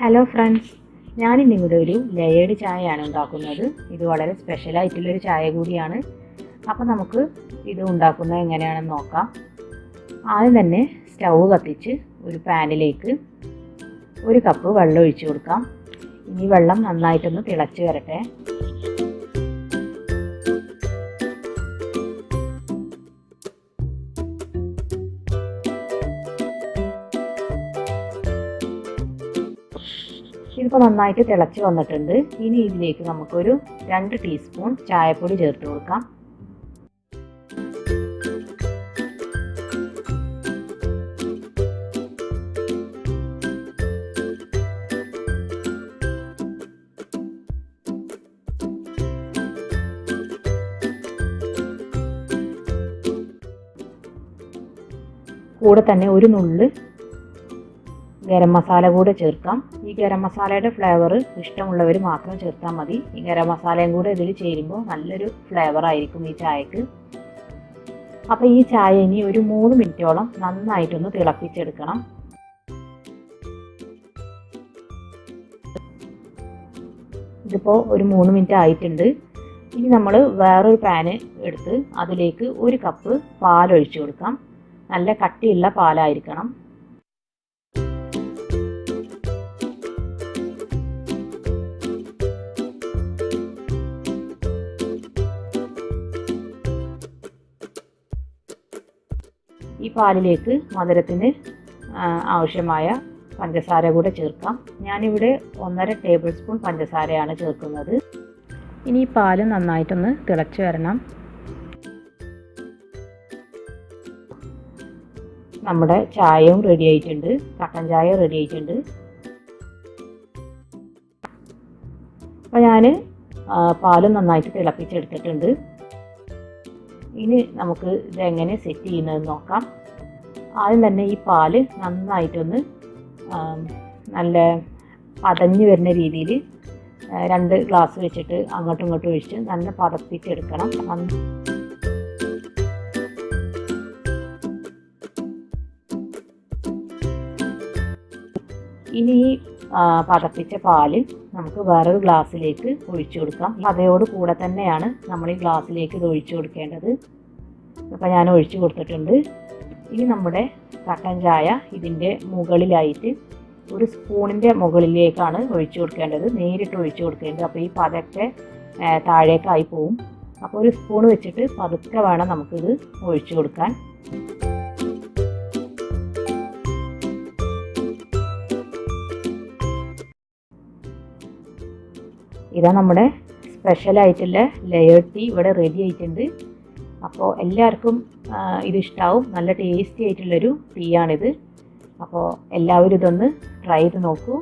Hello friends, ഞാനിന്നിവിടെ ഒരു layered ചായയാണ് ഉണ്ടാക്കുന്നത്. ഇത് വളരെ സ്പെഷ്യലായിട്ടുള്ളൊരു ചായ കൂടിയാണ്. അപ്പോൾ നമുക്ക് ഇത് ഉണ്ടാക്കുന്നത് എങ്ങനെയാണെന്ന് നോക്കാം. ആദ്യം തന്നെ സ്റ്റൗ കത്തിച്ച് ഒരു പാനിലേക്ക് 1 കപ്പ് വെള്ളം ഒഴിച്ചു കൊടുക്കാം. ഇനി വെള്ളം നന്നായിട്ടൊന്ന് തിളച്ച് വരട്ടെ. ഇതിപ്പോൾ നന്നായിട്ട് തിളച്ച് വന്നിട്ടുണ്ട്. ഇനി ഇതിലേക്ക് നമുക്കൊരു 2 ടീസ്പൂൺ ചായപ്പൊടി ചേർത്ത് കൊടുക്കാം. കൂടെ തന്നെ ഒരു നുള്ള് ഗരം മസാല കൂടെ ചേർക്കാം. ഈ ഗരം മസാലയുടെ ഫ്ലേവർ ഇഷ്ടമുള്ളവർ മാത്രം ചേർത്താൽ മതി. ഈ ഗരം മസാലയും കൂടെ ഇതിൽ ചേരുമ്പോൾ നല്ലൊരു ഫ്ലേവർ ആയിരിക്കും ഈ ചായക്ക്. അപ്പോൾ ഈ ചായ ഇനി ഒരു 3 മിനിറ്റോളം നന്നായിട്ടൊന്ന് തിളപ്പിച്ചെടുക്കണം. ഇതിപ്പോൾ ഒരു 3 മിനിറ്റ് ആയിട്ടുണ്ട്. ഇനി നമ്മൾ വേറൊരു പാന് എടുത്ത് അതിലേക്ക് 1 കപ്പ് പാൽ ഒഴിച്ചു കൊടുക്കാം. നല്ല കട്ടിയുള്ള പാലായിരിക്കണം. ഈ പാലിലേക്ക് മധുരത്തിന് ആവശ്യമായ പഞ്ചസാര കൂടെ ചേർക്കാം. ഞാനിവിടെ 1.5 ടേബിൾ സ്പൂൺ പഞ്ചസാരയാണ് ചേർക്കുന്നത്. ഇനി ഈ പാല് നന്നായിട്ടൊന്ന് തിളച്ച് വരണം. നമ്മുടെ ചായയും റെഡി ആയിട്ടുണ്ട്, കട്ടൻ ചായ റെഡി ആയിട്ടുണ്ട്. അപ്പോൾ ഞാൻ പാലും നന്നായിട്ട് തിളപ്പിച്ചെടുത്തിട്ടുണ്ട്. ഇനി നമുക്ക് ഇതെങ്ങനെ സെറ്റ് ചെയ്യുന്നതെന്ന് നോക്കാം. ആദ്യം തന്നെ ഈ പാല് നന്നായിട്ടൊന്ന് നല്ല പതഞ്ഞ് വരുന്ന രീതിയിൽ 2 ഗ്ലാസ് വെച്ചിട്ട് അങ്ങോട്ടും ഇങ്ങോട്ടും ഒഴിച്ച് നല്ല പതപ്പിച്ചെടുക്കണം. ഇനി ഈ പതപ്പിച്ച പാല് നമുക്ക് വേറൊരു ഗ്ലാസ്സിലേക്ക് ഒഴിച്ചു കൊടുക്കാം. അതോട് കൂടെ തന്നെയാണ് നമ്മൾ ഈ ഗ്ലാസ്സിലേക്ക് ഇത് ഒഴിച്ചു കൊടുക്കേണ്ടത്. അപ്പോൾ ഞാൻ ഒഴിച്ചു കൊടുത്തിട്ടുണ്ട്. ഇനി നമ്മുടെ കട്ടൻ ചായ ഇതിൻ്റെ മുകളിലായിട്ട് ഒരു സ്പൂണിൻ്റെ മുകളിലേക്കാണ് ഒഴിച്ചു കൊടുക്കേണ്ടത്. നേരിട്ട് ഒഴിച്ചു കൊടുക്കേണ്ടത്. അപ്പോൾ ഈ പതൊക്കെ താഴേക്കായി പോവും. അപ്പോൾ ഒരു സ്പൂൺ വെച്ചിട്ട് പതുക്കെ വേണം നമുക്കിത് ഒഴിച്ചു കൊടുക്കാൻ. ഇതാ നമ്മുടെ സ്പെഷ്യലായിട്ടുള്ള ലെയേർഡ് ടീ ഇവിടെ റെഡി ആയിട്ടുണ്ട്. അപ്പോൾ എല്ലാവർക്കും ഇതിഷ്ടാവും. നല്ല ടേസ്റ്റി ആയിട്ടുള്ളൊരു ടീ ആണിത്. അപ്പോൾ എല്ലാവരും ഇതൊന്ന് ട്രൈ ചെയ്ത് നോക്കൂ.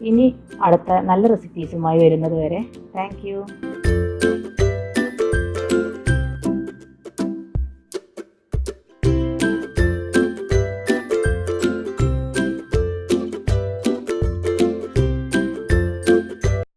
ഇനി അടുത്ത നല്ല റെസിപ്പീസുമായി വരുന്നത് വരെ താങ്ക് യു.